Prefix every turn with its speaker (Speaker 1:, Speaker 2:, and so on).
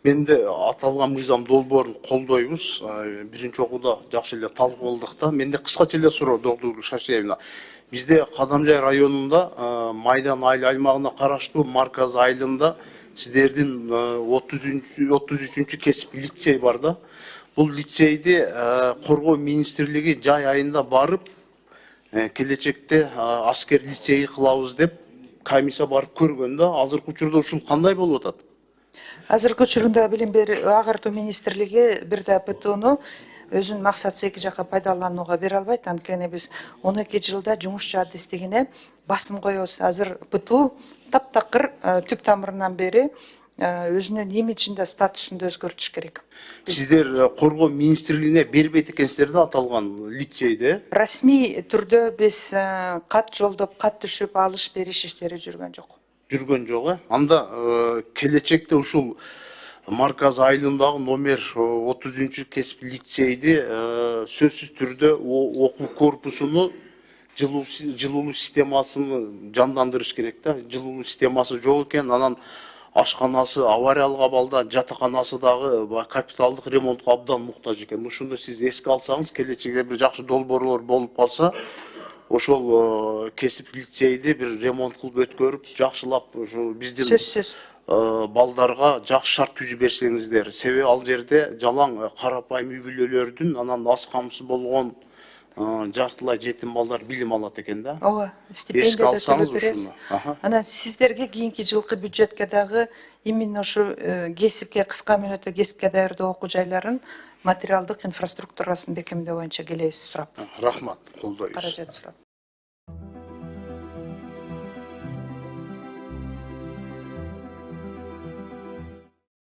Speaker 1: Мен де аталган мыйзам долбоорун колдойбуз. Биринчи окууда жакшы эле талкууладык да. Менде кыскача эле суроо доктор Шашиевна. Бизде Кадамжай районунда Майдан айыл аймагына караштуу Марказ айылында сиздердин 33-чү кесип лицей бар да. Бул лицейди коргоо министрлиги жай айында барып келечекте аскер лицейи кылабыз деп комиссия барып көргөн да. Азыркы учурда ушул кандай болуп атат?
Speaker 2: Азыркы учурунда билим берүү агартуу министрлиги бир да ПТУну өзүнүн максатсыз эки жакка пайдаланууга бере албайт. Анткени биз 12 жылда жумуш жаадистигине басым коебуз. Азыр ПТУ таптакыр түп тамырынан бери өзүнүн имиджинде, статусунда өзгөртүш керек.
Speaker 1: Сиздер коргоо министрлигине бербейт экенсиздер да аталган лицейде.
Speaker 2: Расмий түрдө биз кат жолдоп, кат түшүп алыш бериш иштери жүргөн жок.
Speaker 1: Анда келечекте ушул Марказ айылындагы номер 30 кесип лицейди сөзсүз түрдө окуу корпусуну жылуулуу системасын жандандырыш керек да. Жылуулуу системасы жок экен, анан ашканасы авариялык абалда, жатаканасы дагы капиталдык ремонтко абдан муктаж экен. Ушуну сиз эске алсаңыз, келечекте бир жакшы долбоорлор болуп калса, ошол кесип лицейди бир ремонт кылып өткөрүп, жакшылап ушу биздин
Speaker 2: Сөзсүз.
Speaker 1: балдарга жакшы шарт түзүп берсеңиздер. Себеби ал жерде жалаң карапайым үй бүлөлөрдүн анан аз камсыз болгон жартылай жетим балдар билим алат экен да.
Speaker 2: Ооба, стипендия да төлөп беребиз. Анан сиздерге кийинки жылкы бюджетке дагы именно ушу кесипке, кыска мөөнөттө кесипке даярдоо окуу жайларын материалдык инфраструктурасын бекемдөө боюнча келебиз сурап.
Speaker 1: Рахмат, колдойбуз.
Speaker 2: Каражат сурап.